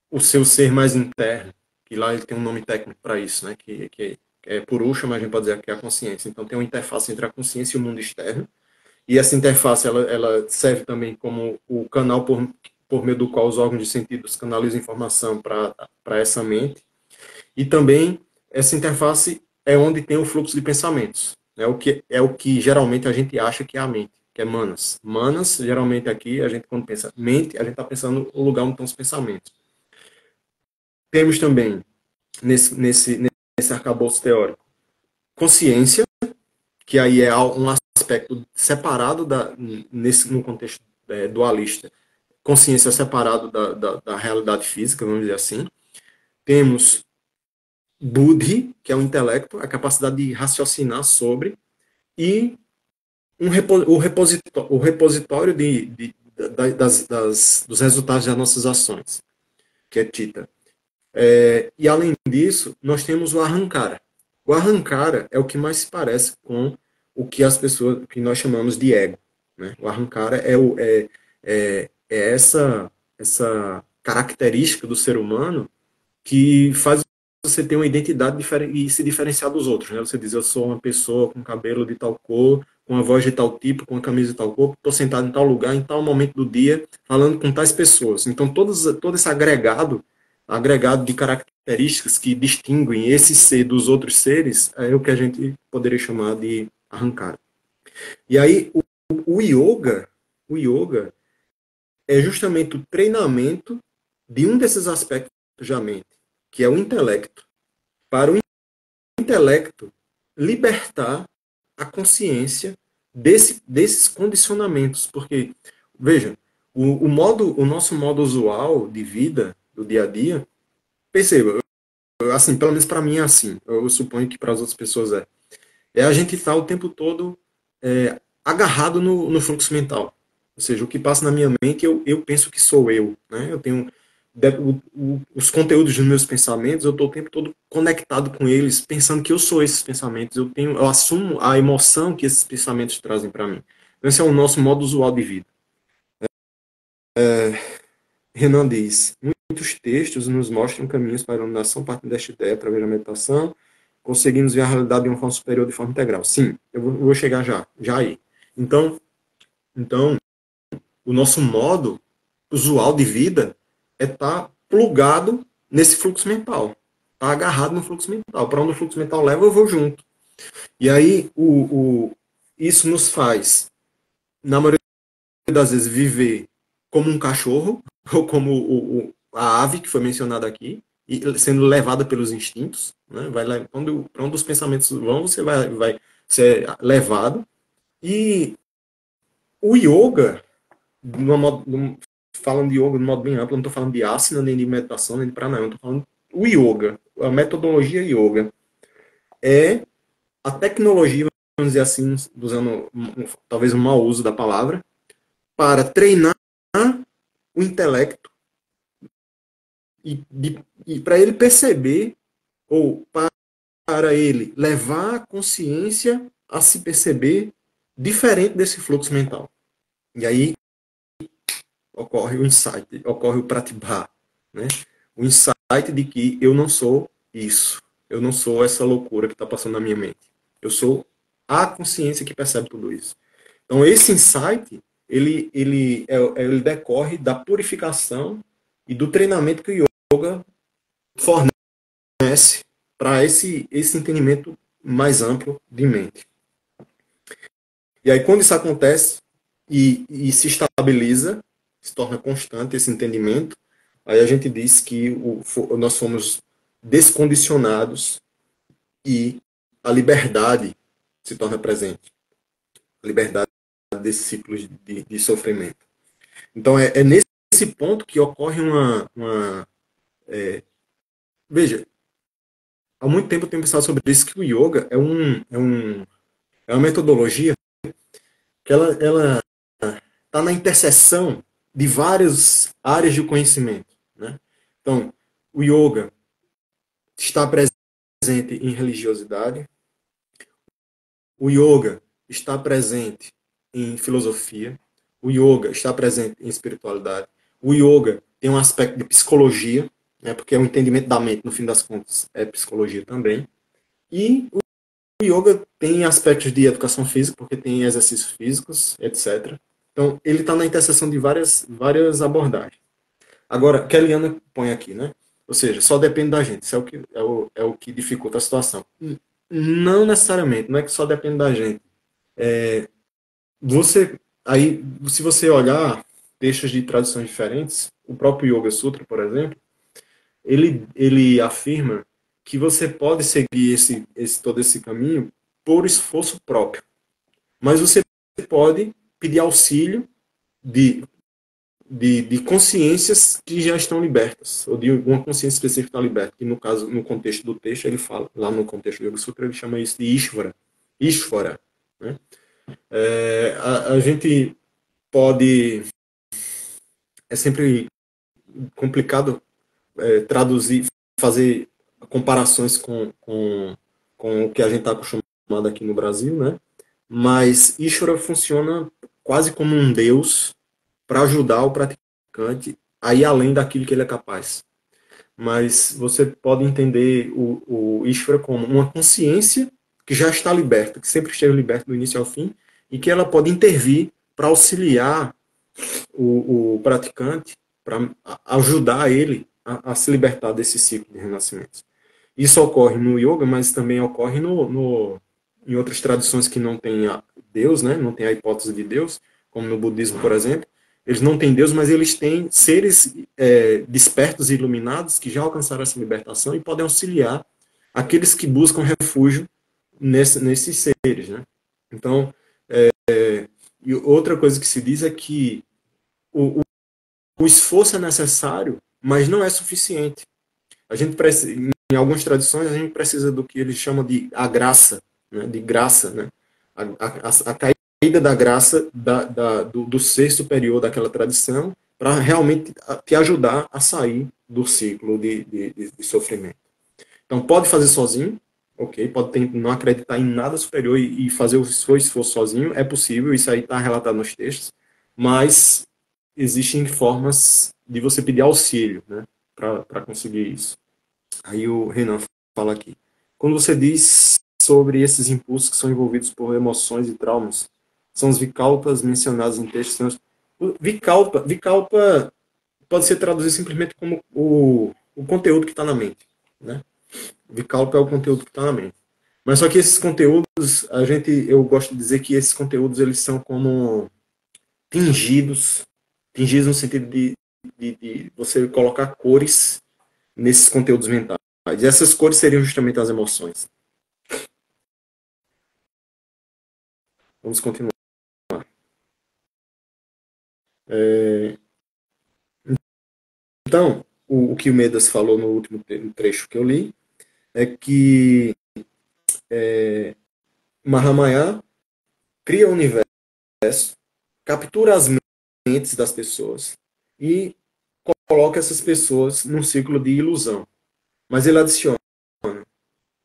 o seu ser mais interno, que lá ele tem um nome técnico para isso, né? Que é Purusha, mas a gente pode dizer que é a consciência. Então tem uma interface entre a consciência e o mundo externo. E essa interface ela serve também como o canal por meio do qual os órgãos de sentidos canalizam informação para essa mente. E também essa interface é onde tem o fluxo de pensamentos. É o que geralmente a gente acha que é a mente, que é manas. Manas, geralmente aqui, a gente quando pensa mente, a gente está pensando no lugar onde estão os pensamentos. Temos também, nesse arcabouço teórico, consciência, que aí é um aspecto separado no contexto dualista, consciência separado da realidade física, vamos dizer assim. Temos buddhi, que é o intelecto, a capacidade de raciocinar sobre, e o repositório dos resultados das nossas ações, que é Tita. E além disso, nós temos o arrancara. O arrancara é o que mais se parece com o que as pessoas, que nós chamamos de ego. Né? O arrancara é essa característica do ser humano que faz você ter uma identidade e se diferenciar dos outros. Né? Você diz, eu sou uma pessoa com cabelo de tal cor, com a voz de tal tipo, com a camisa de tal cor, estou sentado em tal lugar, em tal momento do dia, falando com tais pessoas. Então, todo esse agregado de características que distinguem esse ser dos outros seres, é o que a gente poderia chamar de arrancar. E aí, o yoga é justamente o treinamento de um desses aspectos da mente, que é o intelecto, para o intelecto libertar a consciência desses condicionamentos. Porque, veja, o nosso modo usual de vida, do dia a dia, perceba, assim, pelo menos para mim é assim, eu suponho que para as outras pessoas é a gente estar o tempo todo agarrado no fluxo mental. Ou seja, o que passa na minha mente, eu penso que sou eu. Né? Eu tenho os conteúdos dos meus pensamentos, eu estou o tempo todo conectado com eles, pensando que eu sou esses pensamentos. Eu assumo a emoção que esses pensamentos trazem para mim. Então, esse é o nosso modo usual de vida. Renan diz: muitos textos nos mostram caminhos para a iluminação partindo desta ideia através da meditação. Conseguimos ver a realidade de uma forma superior, de forma integral. Sim, eu vou chegar já aí. Então, o nosso modo usual de vida é estar plugado nesse fluxo mental, tá agarrado no fluxo mental. Para onde o fluxo mental leva, eu vou junto. E aí, isso nos faz, na maioria das vezes, viver como um cachorro, ou como a ave que foi mencionada aqui, e sendo levada pelos instintos. Né? Para onde os pensamentos vão, você vai ser levado. E o yoga, falando de yoga de modo bem amplo, não estou falando de asana, nem de meditação, nem de pranayama, estou falando o yoga, a metodologia yoga. É a tecnologia, vamos dizer assim, usando talvez um mau uso da palavra, para treinar o intelecto e para ele perceber, ou para ele levar a consciência a se perceber diferente desse fluxo mental. E aí ocorre o insight, ocorre o pratibha, né? O insight de que eu não sou isso, eu não sou essa loucura que está passando na minha mente. Eu sou a consciência que percebe tudo isso. Então esse insight ele decorre da purificação e do treinamento que o yoga fornece para esse entendimento mais amplo de mente. E aí quando isso acontece e se estabiliza, se torna constante esse entendimento, aí a gente diz que nós fomos descondicionados e a liberdade se torna presente. A liberdade desse ciclo de sofrimento. Então é nesse ponto que ocorre veja, há muito tempo eu tenho pensado sobre isso, que o yoga é uma metodologia que ela está na interseção de várias áreas de conhecimento. Né? Então, o yoga está presente em religiosidade, o yoga está presente em filosofia, o yoga está presente em espiritualidade, o yoga tem um aspecto de psicologia, né, porque é o entendimento da mente, no fim das contas, é psicologia também, e o yoga tem aspectos de educação física, porque tem exercícios físicos, etc. Então, ele está na interseção de várias abordagens. Agora, Kellyanne põe aqui, né? Ou seja, só depende da gente. Isso é o que dificulta a situação. Não necessariamente, não é que só depende da gente. Aí, se você olhar textos de traduções diferentes, o próprio Yoga Sutra, por exemplo, ele afirma que você pode seguir todo esse caminho por esforço próprio. Mas você pode pedir auxílio de consciências que já estão libertas, ou de uma consciência específica que está liberta. Que no caso, no contexto do texto, ele fala, lá no contexto do Yoga Sutra, ele chama isso de Ishvara. Ishvara. Né? A gente pode. É sempre complicado traduzir, fazer comparações com o que a gente está acostumado aqui no Brasil, né? Mas Ishvara funciona quase como um deus para ajudar o praticante a ir além daquilo que ele é capaz. Mas você pode entender o Ishvara como uma consciência que já está liberta, que sempre esteve liberta do início ao fim, e que ela pode intervir para auxiliar o praticante, para ajudar ele a se libertar desse ciclo de renascimentos. Isso ocorre no yoga, mas também ocorre em outras tradições que não tem Deus, né? Não tem a hipótese de Deus, como no budismo, por exemplo. Eles não têm Deus, mas eles têm seres despertos e iluminados que já alcançaram essa libertação e podem auxiliar aqueles que buscam refúgio nesses seres, né? Então, e outra coisa que se diz é que o, o esforço é necessário, mas não é suficiente. A gente precisa, em algumas tradições, a gente precisa do que eles chamam de a graça, né? De graça, né? A caída da graça do ser superior daquela tradição para realmente te ajudar a sair do ciclo de sofrimento. Então, pode fazer sozinho, ok? Pode não acreditar em nada superior e fazer o seu esforço sozinho, é possível, isso aí está relatado nos textos, mas existem formas de você pedir auxílio, né? Para conseguir isso. Aí o Renan fala aqui. Quando você diz sobre esses impulsos que são envolvidos por emoções e traumas, são os vikalpas mencionados em textos. Vikalpa pode ser traduzido simplesmente como o conteúdo que está na mente, né? Vikalpa é o conteúdo que está na mente. Mas só que esses conteúdos, eu gosto de dizer que esses conteúdos eles são como tingidos, tingidos no sentido de você colocar cores nesses conteúdos mentais. E essas cores seriam justamente as emoções. Vamos continuar. Então, o que o Medas falou no último trecho que eu li é que Mahamaya cria o universo, captura as mentes das pessoas e coloca essas pessoas num ciclo de ilusão. Mas ele adiciona,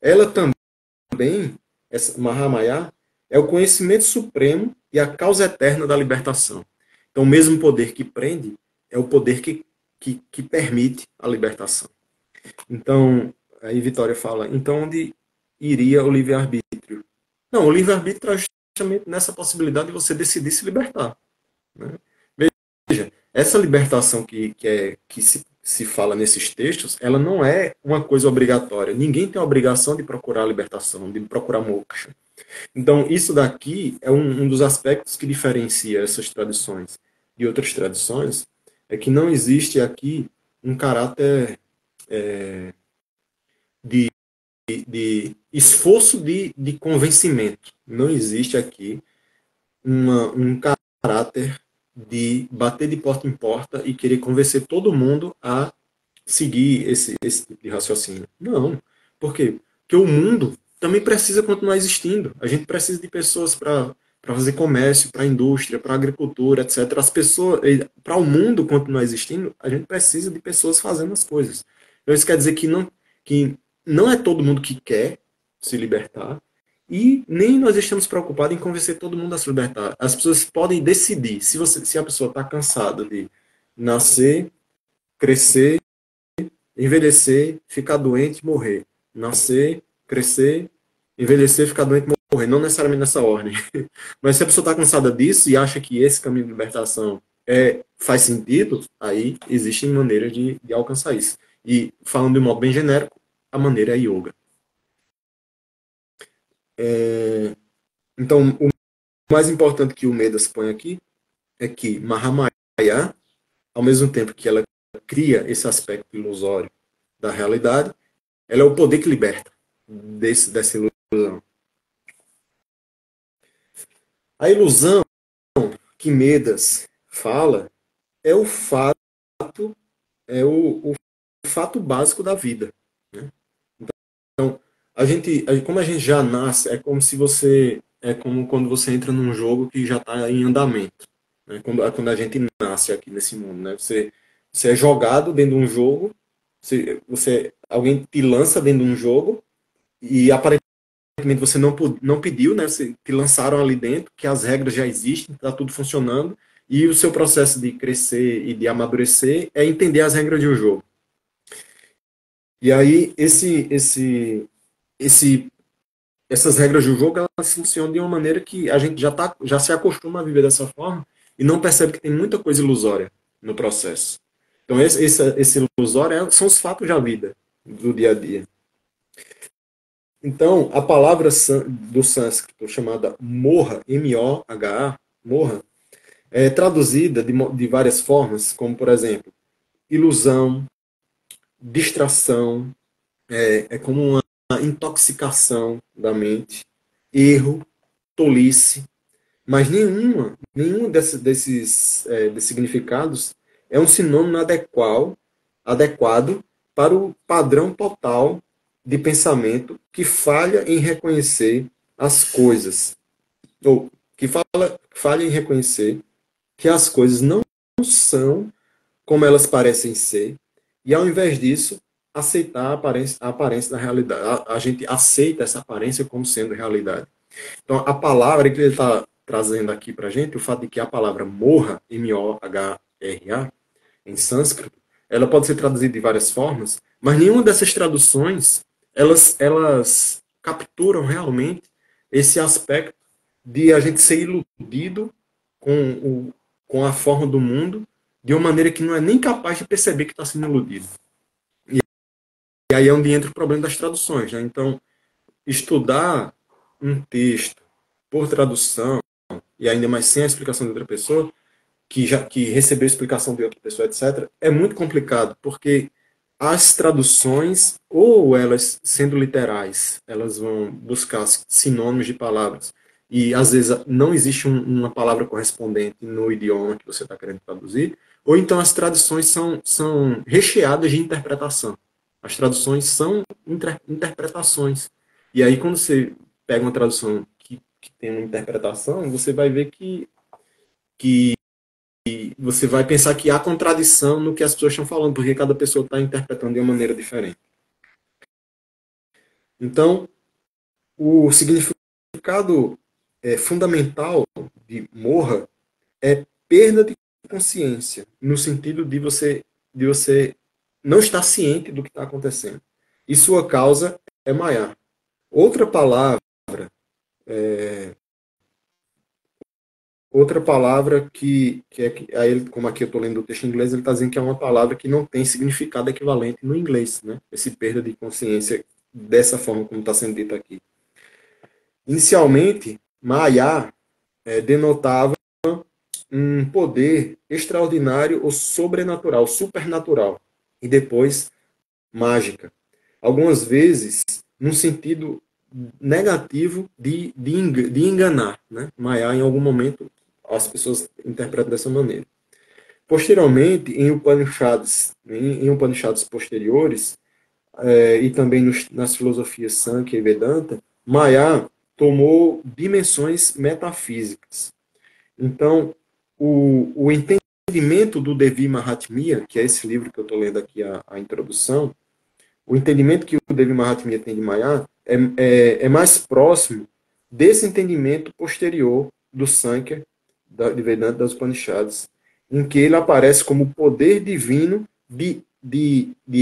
ela também, essa Mahamaya, é o conhecimento supremo e a causa eterna da libertação. Então, o mesmo poder que prende é o poder que permite a libertação. Então, aí Vitória fala, então onde iria o livre-arbítrio? Não, o livre-arbítrio está justamente nessa possibilidade de você decidir se libertar. Né? Veja, essa libertação que se fala nesses textos, ela não é uma coisa obrigatória. Ninguém tem a obrigação de procurar a libertação, de procurar moksha. Então, isso daqui é um dos aspectos que diferencia essas tradições de outras tradições, é que não existe aqui um caráter de esforço de convencimento. Não existe aqui um caráter de bater de porta em porta e querer convencer todo mundo a seguir esse tipo de raciocínio. Não. Por quê? Porque o mundo também precisa continuar existindo. A gente precisa de pessoas para fazer comércio, para a indústria, para a agricultura, etc. As pessoas, para o mundo continuar existindo, a gente precisa de pessoas fazendo as coisas. Então isso quer dizer que não é todo mundo que quer se libertar e nem nós estamos preocupados em convencer todo mundo a se libertar. As pessoas podem decidir. Se a pessoa está cansada de nascer, crescer, envelhecer, ficar doente, morrer. Nascer, crescer, envelhecer, ficar doente, morrer. Não necessariamente nessa ordem. Mas se a pessoa está cansada disso e acha que esse caminho de libertação faz sentido, aí existem maneiras de alcançar isso. E falando de um modo bem genérico, a maneira é yoga. Então, o mais importante que o Medas põe aqui é que Mahamaya, ao mesmo tempo que ela cria esse aspecto ilusório da realidade, ela é o poder que liberta dessa ilusão. A ilusão que Medas fala é o fato, o fato básico da vida. Né? Então, como a gente já nasce, é como quando você entra num jogo que já está em andamento. Né? Quando a gente nasce aqui nesse mundo, né? Você é jogado dentro de um jogo Alguém te lança dentro de um jogo e aparentemente você não pediu, né? Te lançaram ali dentro, que as regras já existem, está tudo funcionando, e o seu processo de crescer e de amadurecer é entender as regras de um jogo. E aí, essas regras do jogo, elas funcionam de uma maneira que a gente já se acostuma a viver dessa forma e não percebe que tem muita coisa ilusória no processo. Então, esse ilusório são os fatos da vida, do dia a dia. Então, a palavra do sânscrito chamada morra, M-O-H-A, morra, é traduzida de várias formas, como, por exemplo, ilusão, distração, é como uma intoxicação da mente, erro, tolice, mas nenhum desses significados é um sinônimo adequado para o padrão total de pensamento que falha em reconhecer as coisas, ou falha em reconhecer que as coisas não são como elas parecem ser, e ao invés disso, aceitar a aparência da realidade. A gente aceita essa aparência como sendo realidade. Então, a palavra que ele está trazendo aqui para a gente, o fato de que a palavra morra, M-O-H-R-A, em sânscrito, ela pode ser traduzida de várias formas, mas nenhuma dessas traduções, elas capturam realmente esse aspecto de a gente ser iludido com a forma do mundo de uma maneira que não é nem capaz de perceber que está sendo iludido. E aí é onde entra o problema das traduções. Né? Então, estudar um texto por tradução, e ainda mais sem a explicação de outra pessoa, que recebeu a explicação de outra pessoa, etc., é muito complicado, porque as traduções, ou elas, sendo literais, elas vão buscar sinônimos de palavras, e às vezes não existe uma palavra correspondente no idioma que você está querendo traduzir, ou então as traduções são recheadas de interpretação. As traduções são interpretações. E aí, quando você pega uma tradução que tem uma interpretação, você vai ver que você vai pensar que há contradição no que as pessoas estão falando, porque cada pessoa está interpretando de uma maneira diferente. Então, o significado fundamental de morra é perda de consciência, no sentido de você não estar ciente do que está acontecendo. E sua causa é maior. Outra palavra Outra palavra aí, como aqui eu estou lendo o texto em inglês, ele está dizendo que é uma palavra que não tem significado equivalente no inglês, né? Esse perda de consciência dessa forma como está sendo dito aqui. Inicialmente, Maya denotava um poder extraordinário ou sobrenatural, supernatural, e depois mágica. Algumas vezes, num sentido negativo de enganar, né? Maya, em algum momento, as pessoas interpretam dessa maneira. Posteriormente, em Upanishads posteriores, e também nas filosofias Sankhya e Vedanta, Maya tomou dimensões metafísicas. Então, o entendimento do Devi Mahatmya, que é esse livro que eu estou lendo aqui, a introdução, o entendimento que o Devi Mahatmya tem de Maya é mais próximo desse entendimento posterior do Sankhya, de Vedanta, das Upanishads, em que ele aparece como o poder divino de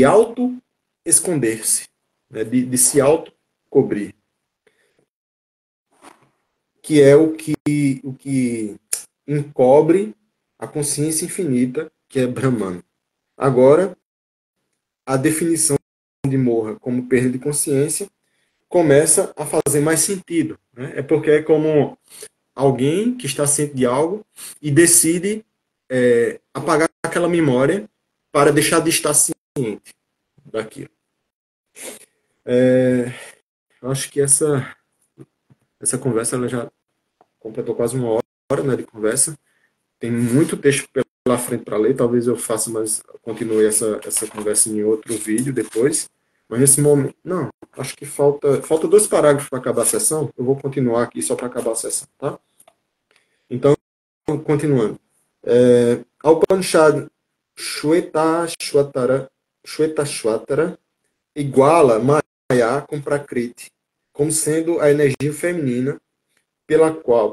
auto-esconder-se, né, de se auto-cobrir, que é o que encobre a consciência infinita, que é Brahman. Agora, a definição de morra como perda de consciência começa a fazer mais sentido. Né? É porque é como alguém que está ciente de algo e decide apagar aquela memória para deixar de estar ciente daquilo. Eu acho que essa conversa ela já completou quase uma hora, né, de conversa. Tem muito texto pela frente para ler, talvez eu faça, mas continue essa conversa em outro vídeo depois. Mas nesse momento, não, acho que falta 2 parágrafos para acabar a sessão. Eu vou continuar aqui só para acabar a sessão, tá? Então, continuando. A Upanishad Shweta Shwatara Shvetashvatara iguala Maya com Prakriti, como sendo a energia feminina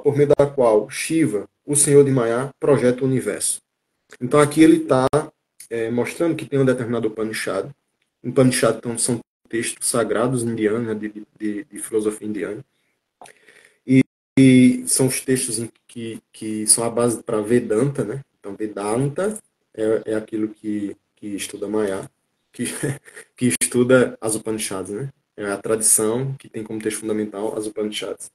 por meio da qual Shiva, o senhor de Maya, projeta o universo. Então aqui ele está mostrando que tem um determinado Upanishad. Upanishad então, são textos sagrados indianos, né, de filosofia indiana. E são os textos que são a base para Vedanta, né? Então Vedanta é aquilo que estuda Maya, que, que estuda as Upanishads, né? É a tradição que tem como texto fundamental as Upanishads.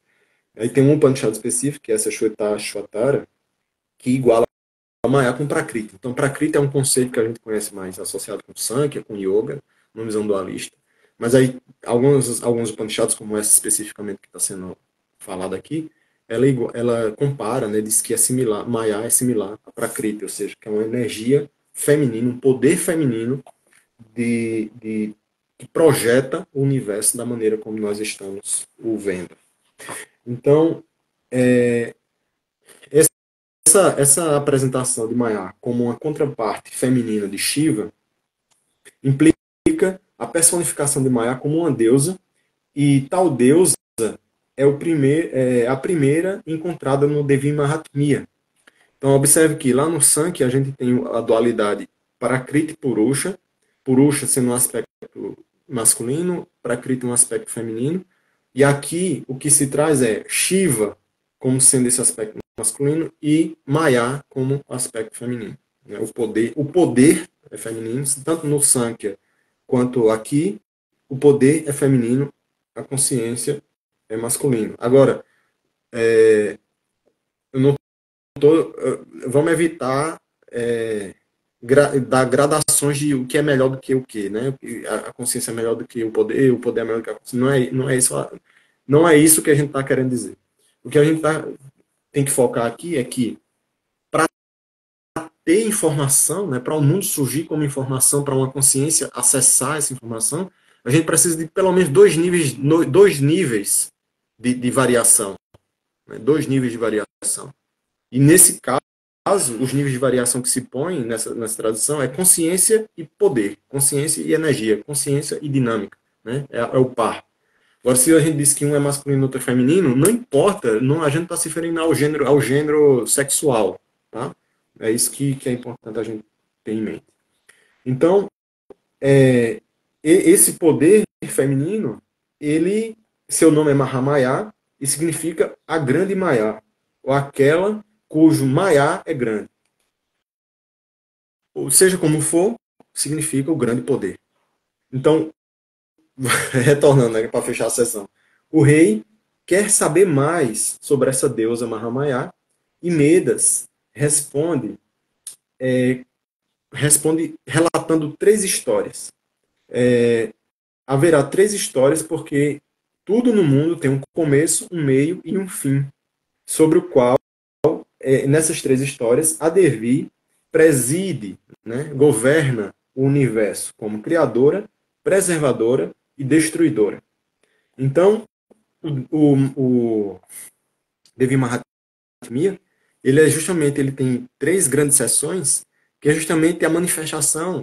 Aí tem um Upanishad específico, que é essa Shvetashvatara, que iguala a Maya com Prakriti. Então, Prakriti é um conceito que a gente conhece mais associado com Sankhya, com Yoga, numa visão dualista. Mas aí, alguns Upanishads, como essa especificamente que está sendo falada aqui, ela compara, né, diz que é similar, Maya é similar a Prakriti, ou seja, que é uma energia feminina, um poder feminino que projeta o universo da maneira como nós estamos o vendo. Então, essa apresentação de Maya como uma contraparte feminina de Shiva implica a personificação de Maya como uma deusa, e tal deusa é a primeira encontrada no Devi Mahatmya. Então, observe que lá no Sankhya a gente tem a dualidade Prakriti e Purusha, Purusha sendo um aspecto masculino, Prakriti um aspecto feminino, e aqui o que se traz é Shiva como sendo esse aspecto masculino e Maya como aspecto feminino. O poder é feminino, tanto no Sankhya quanto aqui, o poder é feminino, a consciência é masculino. Agora, eu não tô, vamos evitar dar gradações de o que é melhor do que o que, né? A consciência é melhor do que o poder é melhor do que a consciência. Não é isso que a gente está querendo dizer. O que a gente tem que focar aqui é que para ter informação, né, para o mundo surgir como informação, para uma consciência acessar essa informação, a gente precisa de pelo menos dois níveis de variação. Né, dois níveis de variação. E nesse caso, os níveis de variação que se põem nessa tradução é consciência e poder, consciência e energia, consciência e dinâmica. Né? É o par. Agora, se a gente diz que um é masculino e outro é feminino, não importa, a gente está se referindo ao gênero sexual. Tá? É isso que é importante a gente ter em mente. Então, esse poder feminino, seu nome é Mahamaya, e significa a grande Maya, ou aquela cujo Maya é grande. Ou seja como for, significa o grande poder. Então, retornando, né, para fechar a sessão, o rei quer saber mais sobre essa deusa Mahamaya, e Medas responde relatando 3 histórias. Haverá 3 histórias porque tudo no mundo tem um começo, um meio e um fim, sobre o qual, nessas 3 histórias, a Devi preside, né, governa o universo como criadora, preservadora e destruidora. Então, o Devi Mahatmya, ele tem 3 grandes seções, que é justamente a manifestação